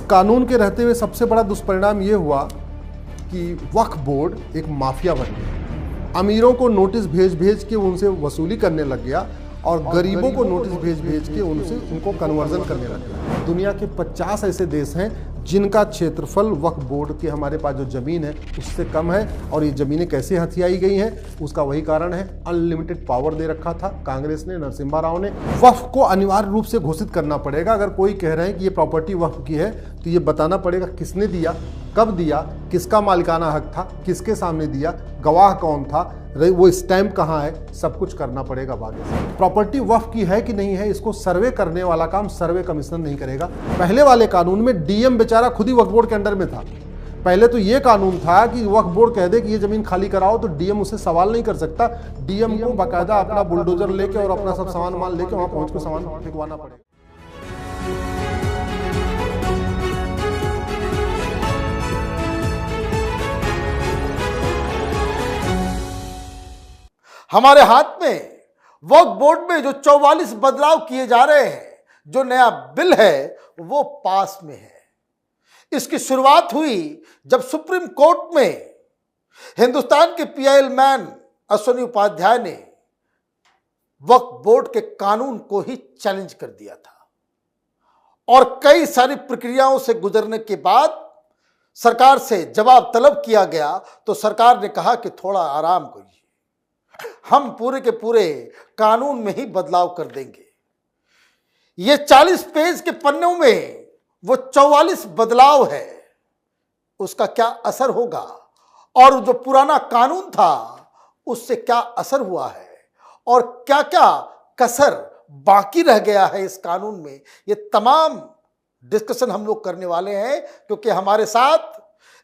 कानून के रहते हुए सबसे बड़ा दुष्परिणाम ये हुआ कि वक्फ बोर्ड एक माफिया बन गया। अमीरों को नोटिस भेज भेज के उनसे वसूली करने लग गया और गरीबों को नोटिस भेज भेज के उनको कन्वर्जन करने लग गया। दुनिया के 50 ऐसे देश हैं जिनका क्षेत्रफल वक्फ बोर्ड के हमारे पास जो ज़मीन है उससे कम है, और ये ज़मीनें कैसे हथियाई गई हैं उसका वही कारण है, अनलिमिटेड पावर दे रखा था कांग्रेस ने, नरसिम्हा राव ने। वक्फ को अनिवार्य रूप से घोषित करना पड़ेगा। अगर कोई कह रहे हैं कि ये प्रॉपर्टी वक्फ की है तो ये बताना पड़ेगा किसने दिया, कब दिया, किसका मालिकाना हक था, किसके सामने दिया, गवाह कौन था, वो स्टैम्प कहाँ है, सब कुछ करना पड़ेगा आगे से। प्रॉपर्टी वक्फ की है कि नहीं है इसको सर्वे करने वाला काम सर्वे कमीशन नहीं करेगा। पहले वाले कानून में डीएम बेचारा खुद ही वक्फ बोर्ड के अंडर में था। पहले तो ये कानून था कि वक्फ बोर्ड कह दे कि ये जमीन खाली कराओ तो डीएम उसे सवाल नहीं कर सकता। डीएम को बाकायदा अपना बुलडोजर लेके और अपना सब सामान मान लेके वहां पहुंच के सामान फेंकवाना पड़ेगा। हमारे हाथ में वक्फ बोर्ड में जो 44 बदलाव किए जा रहे हैं, जो नया बिल है वो पास में है। इसकी शुरुआत हुई जब सुप्रीम कोर्ट में हिंदुस्तान के पीआईएल मैन अश्विनी उपाध्याय ने वक्फ बोर्ड के कानून को ही चैलेंज कर दिया था, और कई सारी प्रक्रियाओं से गुजरने के बाद सरकार से जवाब तलब किया गया तो सरकार ने कहा कि थोड़ा आराम करिए, हम पूरे के पूरे कानून में ही बदलाव कर देंगे। ये 40 पेज के पन्नों में वो 44 बदलाव है, उसका क्या असर होगा और जो पुराना कानून था उससे क्या असर हुआ है और क्या क्या कसर बाकी रह गया है इस कानून में, ये तमाम डिस्कशन हम लोग करने वाले हैं। क्योंकि हमारे साथ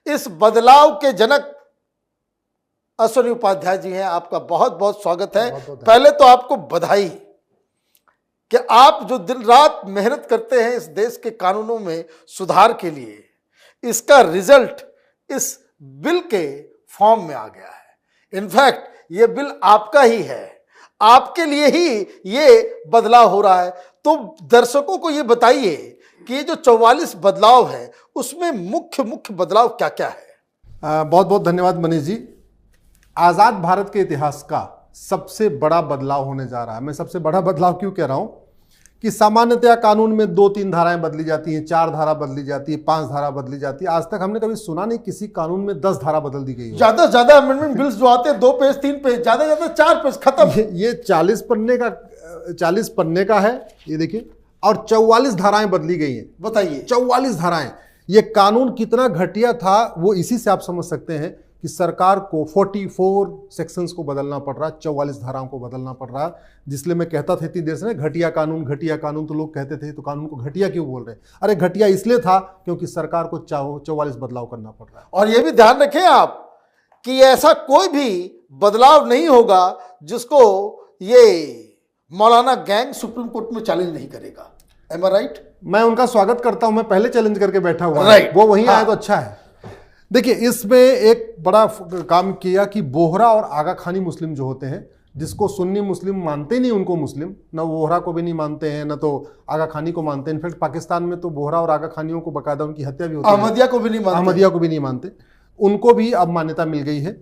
इस बदलाव के जनक अश्विनी उपाध्याय जी हैं। आपका बहुत बहुत स्वागत है। पहले तो आपको बधाई कि आप जो दिन रात मेहनत करते हैं इस देश के कानूनों में सुधार के लिए, इसका रिजल्ट इस बिल के फॉर्म में आ गया है। इनफैक्ट ये बिल आपका ही है, आपके लिए ही ये बदलाव हो रहा है। तो दर्शकों को ये बताइए कि ये जो 44 बदलाव है उसमें मुख्य बदलाव क्या क्या है। बहुत बहुत धन्यवाद मनीष जी। आज़ाद भारत के इतिहास का सबसे बड़ा बदलाव होने जा रहा है। मैं सबसे बड़ा बदलाव क्यों कह रहा हूं कि सामान्यतया कानून में 2-3 धाराएं बदली जाती हैं, 4 धारा बदली जाती है, 5 धारा बदली जाती है। आज तक हमने कभी सुना नहीं किसी कानून में 10 धारा बदल दी गई। ज्यादा से ज्यादा अमेंडमेंट बिल्स जो आते हैं 2 पेज 3 पेज, ज्यादा ज्यादा 4 पेज, खत्म। ये 40 पन्ने का है, ये देखिए, और 44 धाराएं बदली गई हैं। बताइए 44 धाराएं। ये कानून कितना घटिया था वो इसी से आप समझ सकते हैं कि सरकार को 44 सेक्शंस को बदलना पड़ रहा है, 44 धाराओं को बदलना पड़ रहा है। जिसलिए मैं कहता था इतनी देर से ना घटिया कानून, तो लोग कहते थे तो कानून को घटिया क्यों बोल रहे हैं। अरे घटिया इसलिए था क्योंकि सरकार को 44 बदलाव करना पड़ रहा है। और ये भी ध्यान रखें आप कि ऐसा कोई भी बदलाव नहीं होगा जिसको ये मौलाना गैंग सुप्रीम कोर्ट में चैलेंज नहीं करेगा। एम आई राइट? मैं उनका स्वागत करता हूं, मैं पहले चैलेंज करके बैठा हुआ राइट। वो वहीं आए तो अच्छा है। देखिए, इसमें एक बड़ा काम किया कि बोहरा और आगा खानी मुस्लिम जो होते हैं, जिसको सुन्नी मुस्लिम मानते नहीं, उनको मुस्लिम, न बोहरा को भी नहीं मानते हैं, न तो आगा खानी को मानते हैं। इनफैक्ट पाकिस्तान में तो बोहरा और आगा खानियों को बाकायदा उनकी हत्या भी होती है। अहमदिया को भी नहीं मानते। उनको भी अब मान्यता मिल गई है।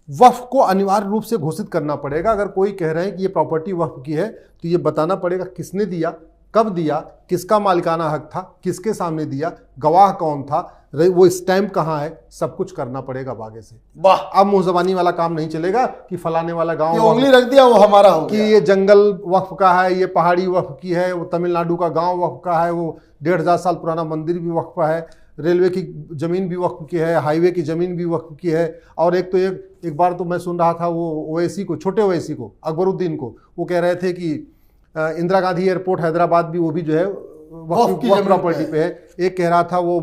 वक्फ को अनिवार्य रूप से घोषित करना पड़ेगा। अगर कोई कह रहे हैं कि ये प्रॉपर्टी वक्फ की है तो ये बताना पड़ेगा किसने दिया, कब दिया, किसका मालिकाना हक था, किसके सामने दिया, गवाह कौन था, वो स्टैम्प कहाँ है, सब कुछ करना पड़ेगा आगे से। वाह, अब मुंहजबानी वाला काम नहीं चलेगा कि फलाने वाला गांव उंगली रख दिया वो हमारा हो कि गया। ये जंगल वक्फ का है, ये पहाड़ी वक्फ की है, वो तमिलनाडु का गांव वक्फ का है, वो 1500 साल पुराना मंदिर भी वक्फ का है, रेलवे की जमीन भी वक्फ की है, हाईवे की जमीन भी वक्फ की है। और एक बार तो मैं सुन रहा था वो ओवैसी को, छोटे ओवैसी को, अकबरुद्दीन को, वो कह रहे थे कि इंदिरा गांधी एयरपोर्ट हैदराबाद भी वो भी जो है वक्फ प्रॉपर्टी पे है। एक कह रहा था वो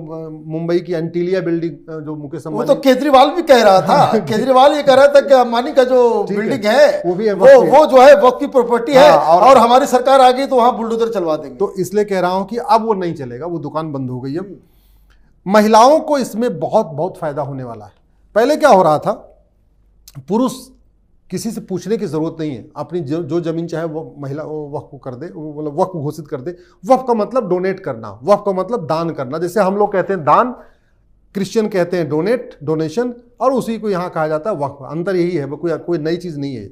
मुंबई की एंटीलिया बिल्डिंग जो मुकेश अंबानी, वो तो केजरीवाल भी कह रहा था। केजरीवाल ये कह रहा था कि अंबानी का जो बिल्डिंग है वो जो है वक्फ की प्रॉपर्टी है, और हमारी सरकार आ गई तो वहां बुलडोजर चलवा देंगे। तो इसलिए कह रहा हूं कि अब वो नहीं चलेगा, वो दुकान बंद हो गई है। महिलाओं को इसमें बहुत बहुत फायदा होने वाला है। पहले क्या हो रहा था, पुरुष किसी से पूछने की जरूरत नहीं है, अपनी जो जमीन चाहे वो महिला वक्फ को कर दे, मतलब वक्फ घोषित कर दे। वक्फ का मतलब डोनेट करना, वक्फ का मतलब दान करना। जैसे हम लोग कहते हैं दान, क्रिश्चियन कहते हैं डोनेट, डोनेशन, और उसी को यहाँ कहा जाता है वक्फ। अंतर यही है, कोई नई चीज नहीं है।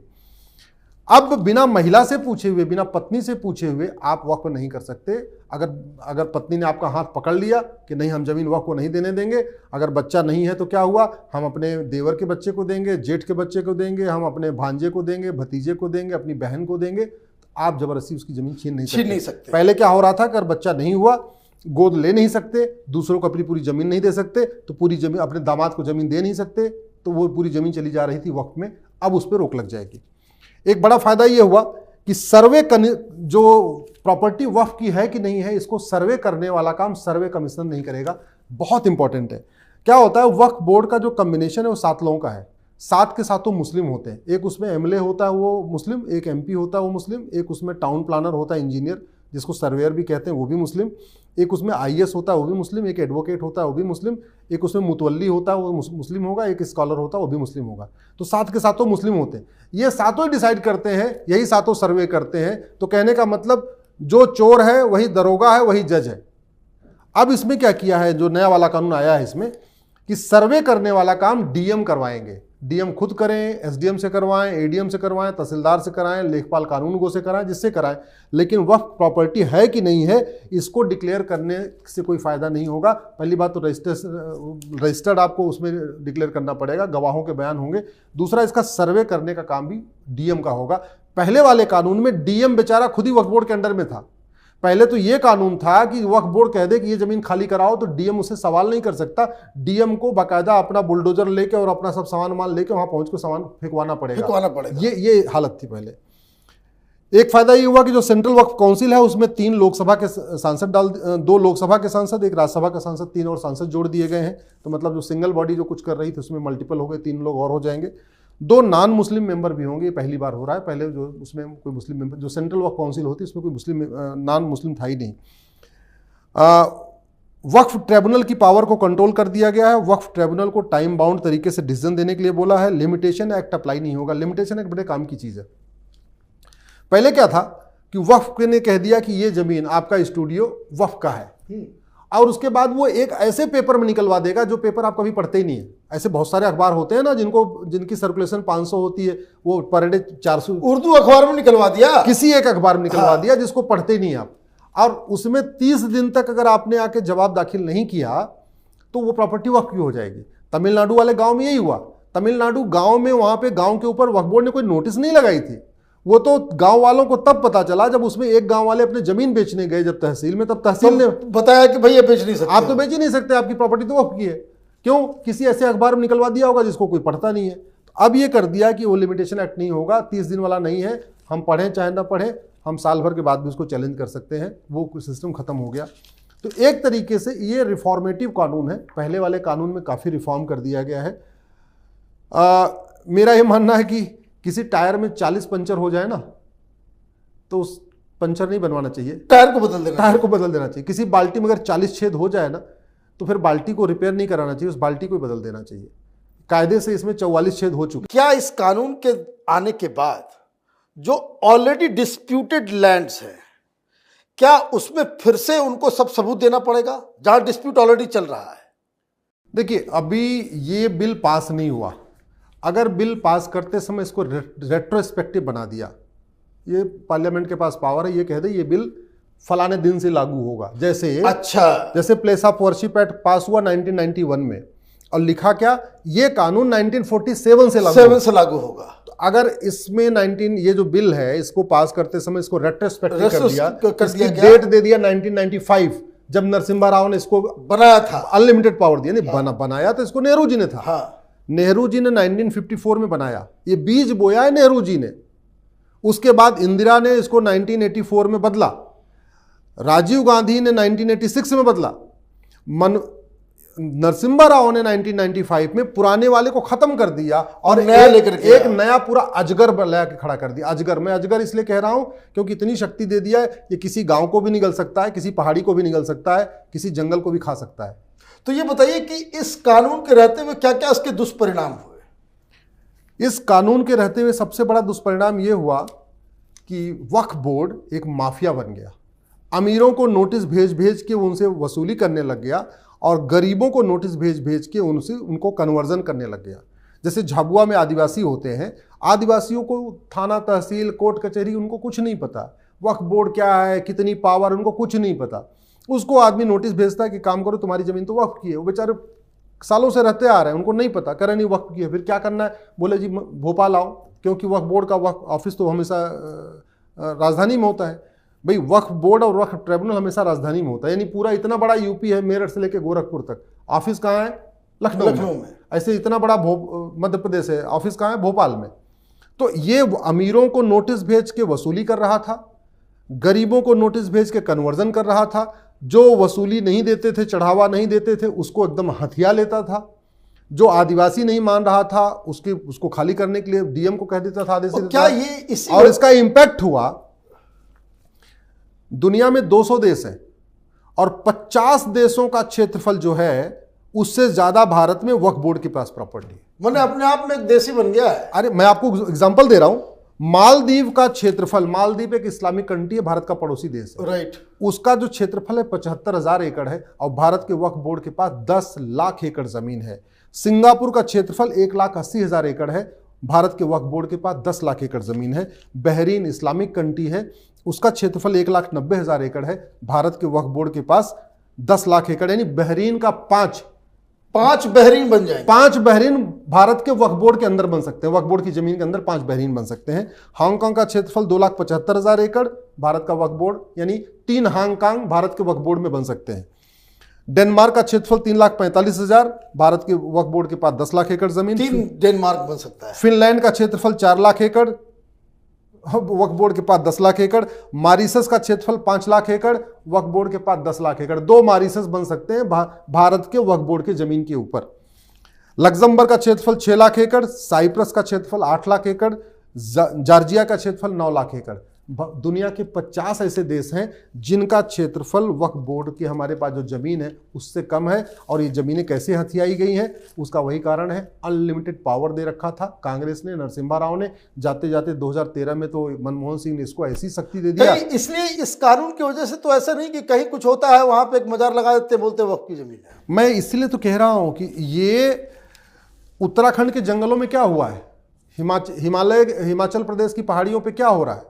अब बिना महिला से पूछे हुए, बिना पत्नी से पूछे हुए आप वक्फ नहीं कर सकते। अगर पत्नी ने आपका हाथ पकड़ लिया कि नहीं हम जमीन वक्फ को नहीं देने देंगे, अगर बच्चा नहीं है तो क्या हुआ, हम अपने देवर के बच्चे को देंगे, जेठ के बच्चे को देंगे, हम अपने भांजे को देंगे, भतीजे को देंगे, अपनी बहन को देंगे, तो आप जबरदस्ती उसकी जमीन छीन नहीं सकते। पहले क्या हो रहा था, अगर बच्चा नहीं हुआ, गोद ले नहीं सकते, दूसरों को अपनी पूरी जमीन नहीं दे सकते, तो पूरी जमीन अपने दामाद को जमीन दे नहीं सकते, तो वो पूरी जमीन चली जा रही थी वक्फ में। अब उस पर रोक लग जाएगी। एक बड़ा फायदा ये हुआ कि सर्वे जो प्रॉपर्टी वक्फ की है कि नहीं है, इसको सर्वे करने वाला काम सर्वे कमीशन नहीं करेगा। बहुत इंपॉर्टेंट है। क्या होता है, वक्फ बोर्ड का जो कॉम्बिनेशन है वो 7 लोगों का है। 7 के सातों मुस्लिम होते हैं। एक उसमें एमएलए होता है वो मुस्लिम, एक एमपी होता है वो मुस्लिम, एक उसमें टाउन प्लानर होता है, इंजीनियर जिसको सर्वेयर भी कहते हैं, वो भी मुस्लिम, एक उसमें आईएएस होता है वो भी मुस्लिम, एक एडवोकेट होता है वो भी मुस्लिम, एक उसमें मुतवल्ली होता है वो मुस्लिम होगा, एक स्कॉलर होता है वो भी मुस्लिम होगा। तो 7 के सातों मुस्लिम होते हैं। ये सातों ही डिसाइड करते हैं, यही सातों सर्वे करते हैं। तो कहने का मतलब जो चोर है वही दरोगा है, वही जज है। अब इसमें क्या किया है, जो नया वाला कानून आया है इसमें, कि सर्वे करने वाला काम डीएम करवाएंगे। डीएम खुद करें, एसडीएम से करवाएं, एडीएम से करवाएं, तहसीलदार से कराएं, लेखपाल कानूनगो से कराएं, जिससे कराएं। लेकिन वक्फ प्रॉपर्टी है कि नहीं है, इसको डिक्लेयर करने से कोई फायदा नहीं होगा। पहली बात तो रजिस्टर्ड आपको उसमें डिक्लेयर करना पड़ेगा, गवाहों के बयान होंगे। दूसरा, इसका सर्वे करने का काम भी डीएम का होगा। पहले वाले कानून में डीएम बेचारा खुद ही वक्फ बोर्ड के अंडर में था। पहले तो ये कानून था कि वक्फ बोर्ड कह दे कि ये जमीन खाली कराओ, तो डीएम उससे सवाल नहीं कर सकता। डीएम को बाकायदा अपना बुलडोजर लेके और अपना सब सामान माल लेके वहां पहुंच के सामान फेंकवाना पड़ेगा। ये हालत थी पहले। एक फायदा ये हुआ कि जो सेंट्रल वक्फ काउंसिल है उसमें 3 लोकसभा के सांसद 2 लोकसभा के सांसद, 1 राज्यसभा का सांसद, 3 और सांसद जोड़ दिए गए हैं। तो मतलब जो सिंगल बॉडी जो कुछ कर रही थी उसमें मल्टीपल हो गए, 3 लोग और हो जाएंगे। 2 नॉन मुस्लिम मेंबर भी होंगे, पहली बार हो रहा है। पहले जो उसमें कोई मुस्लिम मेंबर, जो सेंट्रल वक्फ काउंसिल होती है उसमें कोई मुस्लिम नॉन मुस्लिम था ही नहीं। वक्फ ट्रिब्यूनल की पावर को कंट्रोल कर दिया गया है। वक्फ ट्रिब्यूनल को टाइम बाउंड तरीके से डिसीजन देने के लिए बोला है। लिमिटेशन एक्ट अप्लाई नहीं होगा। लिमिटेशन एक्ट बड़े काम की चीज़ है। पहले क्या था कि वक्फ ने कह दिया कि ये जमीन आपका स्टूडियो वक्फ का है, और उसके बाद वो एक ऐसे पेपर में निकलवा देगा जो पेपर आप कभी पढ़ते ही नहीं है। ऐसे बहुत सारे अखबार होते हैं ना जिनकी सर्कुलेशन 500 होती है, वो पर डे 400 उर्दू अखबार में निकलवा दिया, किसी एक अखबार में निकलवा दिया जिसको पढ़ते ही नहीं आप। और उसमें 30 दिन तक अगर आपने आके जवाब दाखिल नहीं किया तो वो प्रॉपर्टी वक्फ की हो जाएगी। तमिलनाडु वाले गांव में यही हुआ। तमिलनाडु गांव में, वहां पे गांव के ऊपर वक्फ बोर्ड ने कोई नोटिस नहीं लगाई थी। वो तो गांव वालों को तब पता चला जब उसमें एक गांव वाले अपने जमीन बेचने गए जब तहसील में, तब तहसील ने बताया कि भाई ये बेच नहीं सकते, आप तो बेच ही नहीं सकते, आपकी प्रॉपर्टी तो वक्फ की है। क्यों? किसी ऐसे अखबार में निकलवा दिया होगा जिसको कोई पढ़ता नहीं है। तो अब ये कर दिया कि वो लिमिटेशन एक्ट नहीं होगा, 30 दिन वाला नहीं है। हम पढ़ें चाहे ना पढ़ें, हम साल भर के बाद भी उसको चैलेंज कर सकते हैं। वो सिस्टम खत्म हो गया। तो एक तरीके से ये रिफॉर्मेटिव कानून है। पहले वाले कानून में काफ़ी रिफॉर्म कर दिया गया है। मेरा ये मानना है कि किसी टायर में 40 पंचर हो जाए ना तो उस पंचर नहीं बनवाना चाहिए, टायर को बदल देना चाहिए। किसी बाल्टी में अगर 40 छेद हो जाए ना तो फिर बाल्टी को रिपेयर नहीं कराना चाहिए, उस बाल्टी को बदल देना चाहिए। कायदे से इसमें 44 छेद हो चुके। क्या इस कानून के आने के बाद जो ऑलरेडी डिस्प्यूटेड लैंड्स है, क्या उसमें फिर से उनको सब सबूत देना पड़ेगा जहां डिस्प्यूट ऑलरेडी चल रहा है? देखिए, अभी ये बिल पास नहीं हुआ। अगर बिल पास करते समय इसको रेट्रोस्पेक्टिव बना दिया, ये पार्लियामेंट के पास पावर है, ये कह दे ये बिल फलाने दिन से लागू होगा। जैसे प्लेस ऑफ वर्शिप एक्ट पास हुआ 1991 में, और लिखा क्या, ये कानून 1947 से लागू होगा। तो अगर इसमें ये जो बिल है इसको पास करते समय इसको रेट्रोस्पेक्टिव कर दिया, डेट दे दिया 1995, जब नरसिम्हा राव ने इसको बनाया था, अनलिमिटेड पावर दिया। नहीं, बनाया तो इसको नेहरू जी ने था। नेहरू जी ने 1954 में बनाया, ये बीज बोया है नेहरू जी ने। उसके बाद इंदिरा ने इसको 1984 में बदला, राजीव गांधी ने 1986 में बदला, नरसिम्हा राव ने 1995 में पुराने वाले को खत्म कर दिया और एक नया पूरा अजगर ला के खड़ा कर दिया। अजगर, मैं अजगर इसलिए कह रहा हूं क्योंकि इतनी शक्ति दे दिया है, ये किसी गांव को भी निगल सकता है, किसी पहाड़ी को भी निगल सकता है, किसी जंगल को भी खा सकता है। तो ये बताइए कि इस कानून के रहते हुए क्या क्या इसके दुष्परिणाम हुए? इस कानून के रहते हुए सबसे बड़ा दुष्परिणाम यह हुआ कि वक्फ बोर्ड एक माफिया बन गया। अमीरों को नोटिस भेज भेज के उनसे वसूली करने लग गया और गरीबों को नोटिस भेज भेज के उनको कन्वर्जन करने लग गया। जैसे झाबुआ में आदिवासी होते हैं, आदिवासियों को थाना, तहसील, कोर्ट कचहरी उनको कुछ नहीं पता, वक्फ बोर्ड क्या है, कितनी पावर, उनको कुछ नहीं पता। उसको आदमी नोटिस भेजता है कि काम करो, तुम्हारी जमीन तो वक्फ की है। वो बेचारे सालों से रहते आ रहे हैं, उनको नहीं पता, करें नहीं वक्फ की है, फिर क्या करना है, बोले जी भोपाल आओ, क्योंकि वक्फ बोर्ड का वक्फ ऑफिस तो हमेशा राजधानी में होता है। भाई वक्फ बोर्ड और वक्फ ट्रिब्यूनल हमेशा राजधानी में होता है, यानी पूरा इतना बड़ा यूपी है, मेरठ से लेकर गोरखपुर तक, ऑफिस कहाँ है? लखनऊ में। ऐसे इतना बड़ा मध्य प्रदेश है, ऑफिस कहाँ है? भोपाल में। तो ये अमीरों को नोटिस भेज के वसूली कर रहा था, गरीबों को नोटिस भेज के कन्वर्जन कर रहा था। जो वसूली नहीं देते थे, चढ़ावा नहीं देते थे, उसको एकदम हथिया लेता था। जो आदिवासी नहीं मान रहा था उसको खाली करने के लिए डीएम को कह देता था, आदेश देता था। और इसका इंपैक्ट हुआ, दुनिया में 200 देश हैं और 50 देशों का क्षेत्रफल जो है उससे ज्यादा भारत में वक्फ बोर्ड के पास प्रॉपर्टी है। मैंने अपने आप में एक देशी बन गया है। अरे मैं आपको एग्जांपल दे रहा हूं, मालदीव का क्षेत्रफल, मालदीव एक इस्लामिक कंट्री है, भारत का पड़ोसी देश है, राइट। उसका जो क्षेत्रफल है 75,000 एकड़ है और भारत के वक्फ बोर्ड के पास 10 लाख एकड़ जमीन है। सिंगापुर का क्षेत्रफल 1,80,000 एकड़ है, भारत के वक्फ बोर्ड के पास 10 लाख एकड़ जमीन है। बहरीन इस्लामिक कंट्री है, उसका क्षेत्रफल 1,90,000 एकड़ है, भारत के वक्फ बोर्ड के पास 10 लाख एकड़, यानी बहरीन का पांच बहरीन बन जाएंगे। 5 बहरीन भारत के वक्फ बोर्ड के अंदर बन सकते हैं, वक्फ बोर्ड की जमीन के अंदर 5 बहरीन बन सकते हैं। हांगकांग का क्षेत्रफल 2,75,000 एकड़, भारत का वक्फ बोर्ड, यानी 3 हांगकांग भारत के वक्फ बोर्ड में बन सकते हैं। डेनमार्क का क्षेत्रफल 3,45,000, भारत के वक्फ बोर्ड के पास 10 लाख एकड़ जमीन, 3 डेनमार्क बन सकता है। फिनलैंड का क्षेत्रफल 4 लाख एकड़, वक्फ बोर्ड के पास 10 लाख एकड़। मॉरिशस का क्षेत्रफल 5 लाख एकड़, वक्फ बोर्ड के पास 10 लाख एकड़। 2 मॉरिशस बन सकते हैं भारत के वक्फ बोर्ड के जमीन के ऊपर। लग्जमबर्ग का क्षेत्रफल 6 लाख एकड़, साइप्रस का क्षेत्रफल 8 लाख एकड़, जॉर्जिया का क्षेत्रफल 9 लाख एकड़। दुनिया के 50 ऐसे देश हैं जिनका क्षेत्रफल वक्फ बोर्ड की हमारे पास जो जमीन है उससे कम है। और ये जमीनें कैसे हथियाई गई हैं, उसका वही कारण है, अनलिमिटेड पावर दे रखा था कांग्रेस ने, नरसिम्हा राव ने। जाते जाते 2013 में तो मनमोहन सिंह ने इसको ऐसी शक्ति दे दिया। इसलिए इस कानून की वजह से तो ऐसा नहीं कि कहीं कुछ होता है वहां पे एक मजार लगा देते, बोलते वक्फ की जमीन है। मैं इसलिए तो कह रहा हूं कि ये उत्तराखंड के जंगलों में क्या हुआ है, हिमाचल प्रदेश की पहाड़ियों पर क्या हो रहा है,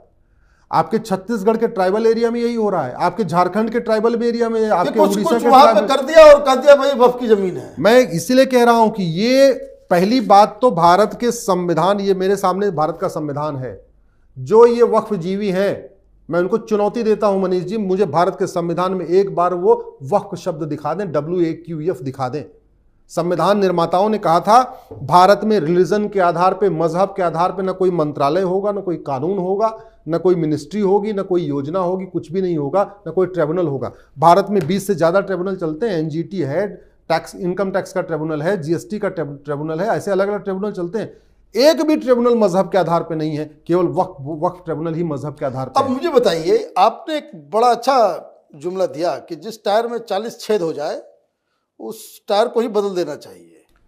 आपके छत्तीसगढ़ के ट्राइबल एरिया में यही हो रहा है, आपके झारखंड के ट्राइबल एरिया में, आपके उड़ीसा के वहां पे कर दिया और कह दिया भाई वक्फ की जमीन है। मैं इसीलिए कह रहा हूं कि ये पहली बात तो भारत के संविधान, ये मेरे सामने भारत का संविधान है, जो ये वक्फ जीवी हैं, मैं उनको चुनौती देता हूं मनीष जी, मुझे भारत के संविधान में एक बार वो वक्फ शब्द दिखा दें, WAQF दिखा दें। संविधान निर्माताओं ने कहा था भारत में रिलीजन के आधार पे, मजहब के आधार पे ना कोई मंत्रालय होगा, ना कोई कानून होगा, ना कोई मिनिस्ट्री होगी, ना कोई योजना होगी, कुछ भी नहीं होगा, ना कोई ट्रिब्यूनल होगा। भारत में 20 से ज्यादा ट्रिब्यूनल चलते हैं, NGT है, टैक्स, इनकम टैक्स का ट्रिब्यूनल है, GST का ट्रिब्यूनल है, ऐसे अलग अलग ट्रिब्यूनल चलते हैं। एक भी ट्रिब्यूनल मजहब के आधार पे नहीं है, केवल वक्फ ट्रिब्यूनल ही मजहब के आधार पर। अब मुझे बताइए, आपने एक बड़ा अच्छा जुमला दिया कि जिस टायर में 40 छेद हो जाए उस टायर को ही बदल देना चाहिए।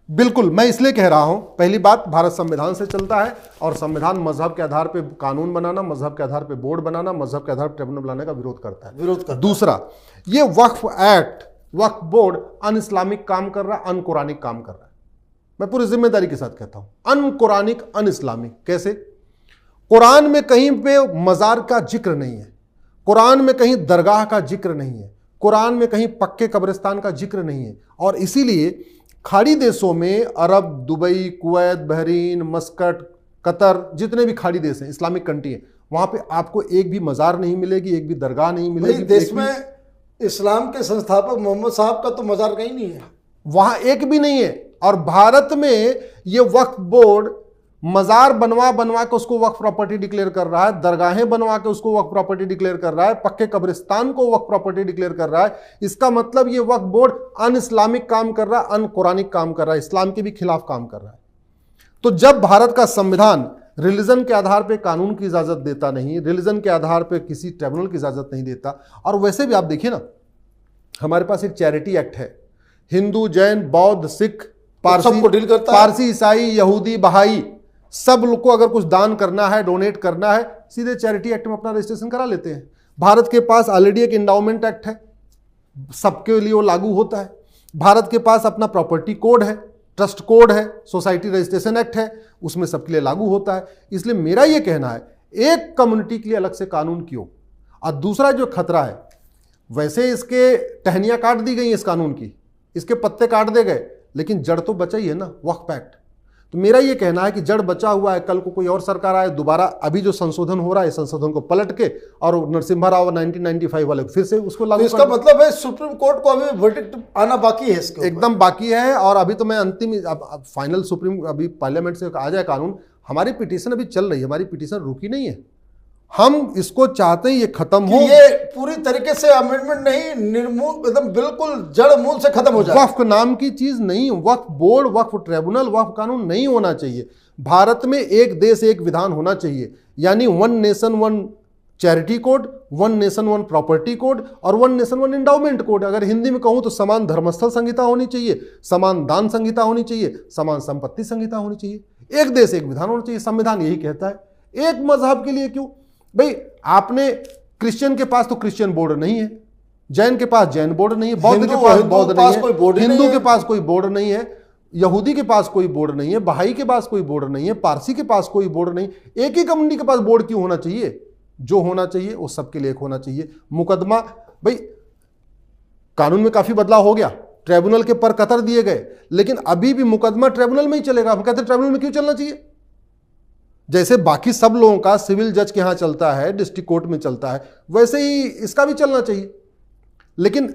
बिल्कुल, मैं इसलिए कह रहा हूं, पहली बात भारत संविधान से चलता है और संविधान मजहब के आधार पे कानून बनाना, मजहब के आधार पे बोर्ड बनाना, मजहब के आधार पर ट्रिब्यूनल बनाने का विरोध करता है। दूसरा, ये वक्फ एक्ट, वक्फ बोर्ड अन इस्लामिक काम कर रहा है, अन कुरानिक काम कर रहा है। मैं पूरी जिम्मेदारी के साथ कहता हूं, अन कुरानिक अन इस्लामिक। कैसे? कुरान में कहीं पे मजार का जिक्र नहीं है, कुरान में कहीं दरगाह का जिक्र नहीं है, कुरान में कहीं पक्के कब्रिस्तान का जिक्र नहीं है। और इसीलिए खाड़ी देशों में, Arab, Dubai, Kuwait, Bahrain, Muscat, Qatar, जितने भी खाड़ी देश हैं, इस्लामिक कंट्री है, वहां पे आपको एक भी मजार नहीं मिलेगी, एक भी दरगाह नहीं मिलेगी। देश में इस्लाम के संस्थापक मोहम्मद साहब का तो मजार कहीं नहीं है, वहां एक भी नहीं है। और भारत में ये वक्फ बोर्ड मजार बनवा के उसको वक्फ प्रॉपर्टी डिक्लेयर कर रहा है, दरगाहें बनवा के उसको वक्फ प्रॉपर्टी डिक्लेयर कर रहा है, पक्के कब्रिस्तान को वक्फ प्रॉपर्टी डिक्लेयर कर रहा है। इसका मतलब ये वक्फ बोर्ड अन इस्लामिक काम कर रहा है, अन कुरानिक काम कर रहा है, इस्लाम के भी खिलाफ काम कर रहा है। तो जब भारत का संविधान रिलीजन के आधार पर कानून की इजाजत देता नहीं, रिलीजन के आधार पर किसी ट्रिब्यूनल की इजाजत नहीं देता, और वैसे भी आप देखिए ना, हमारे पास एक चैरिटी एक्ट है, हिंदू, जैन, बौद्ध, सिख, पारसी, सबको डील करता है। पारसी, ईसाई, यहूदी, बहाई, सब लोग को अगर कुछ दान करना है, डोनेट करना है, सीधे चैरिटी एक्ट में अपना रजिस्ट्रेशन करा लेते हैं। भारत के पास ऑलरेडी एक इंडाउमेंट एक्ट है, सबके लिए वो लागू होता है। भारत के पास अपना प्रॉपर्टी कोड है, ट्रस्ट कोड है, सोसाइटी रजिस्ट्रेशन एक्ट है, उसमें सबके लिए लागू होता है। इसलिए मेरा ये कहना है, एक कम्युनिटी के लिए अलग से कानून क्यों? और दूसरा जो खतरा है, वैसे इसके टहनियां काट दी गई इस कानून की, इसके पत्ते काट दे गए, लेकिन जड़ तो बचा ही है ना, वक्फ एक्ट। तो मेरा ये कहना है कि जड़ बचा हुआ है, कल को कोई और सरकार आए, दोबारा अभी जो संशोधन हो रहा है, संशोधन को पलट के और नरसिम्हा राव 1995 वाले फिर से उसको लागू। तो इसका मतलब है सुप्रीम कोर्ट को अभी वर्डिक्ट आना बाकी है, इसके एकदम बाकी है। और अभी तो मैं अंतिम फाइनल सुप्रीम, अभी पार्लियामेंट से आ जाए कानून, हमारी पिटीशन अभी चल रही है, हमारी पिटीशन रुकी नहीं है। हम इसको चाहते हैं ये खत्म हो, ये पूरी तरीके से अमेंडमेंट नहीं, निर्मूल एकदम बिल्कुल जड़ मूल से खत्म हो जाए। वक्फ नाम की चीज नहीं, वक्फ बोर्ड, वक्फ ट्रिब्यूनल, वक्फ कानून नहीं होना चाहिए। भारत में एक देश एक विधान होना चाहिए, यानी one nation one charity code, one nation one property code और one nation one endowment code. अगर हिंदी में कहूं तो समान धर्मस्थल संहिता होनी चाहिए, समान दान संहिता होनी चाहिए, समान संपत्ति संहिता होनी चाहिए। एक देश एक विधान होना चाहिए, संविधान यही कहता है। एक मजहब के लिए क्यों भाई? आपने क्रिश्चियन के पास तो क्रिश्चियन बोर्ड नहीं है, जैन के पास जैन बोर्ड नहीं है, बौद्ध के पास बौद्ध नहीं है, हिंदू के पास कोई बोर्ड नहीं है, यहूदी के पास कोई बोर्ड नहीं है, बहाई के पास कोई बोर्ड नहीं है, पारसी के पास कोई बोर्ड नहीं। एक ही कम्युनिटी के पास बोर्ड क्यों होना चाहिए? जो होना चाहिए वो सबके लिए एक होना चाहिए। मुकदमा भाई, कानून में काफी बदलाव हो गया, ट्रिब्यूनल के पर कतर दिए गए, लेकिन अभी भी मुकदमा ट्रिब्यूनल में ही चलेगा। हम कहते हैं ट्रिब्यूनल में क्यों चलना चाहिए? जैसे बाकी सब लोगों का सिविल जज के यहां चलता है, डिस्ट्रिक्ट कोर्ट में चलता है, वैसे ही इसका भी चलना चाहिए। लेकिन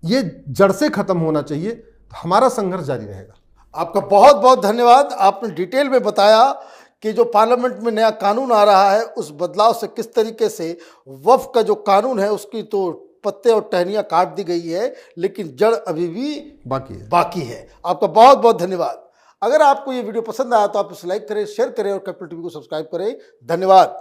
ये जड़ से खत्म होना चाहिए, तो हमारा संघर्ष जारी रहेगा। आपका बहुत बहुत धन्यवाद। आपने डिटेल में बताया कि जो पार्लियामेंट में नया कानून आ रहा है, उस बदलाव से किस तरीके से वक्फ का जो कानून है उसकी तो पत्ते और टहनियां काट दी गई है, लेकिन जड़ अभी भी बाकी है। आपका बहुत बहुत धन्यवाद। अगर आपको ये वीडियो पसंद आया तो आप इसे लाइक करें, शेयर करें और कैपिटल टीवी को सब्सक्राइब करें। धन्यवाद।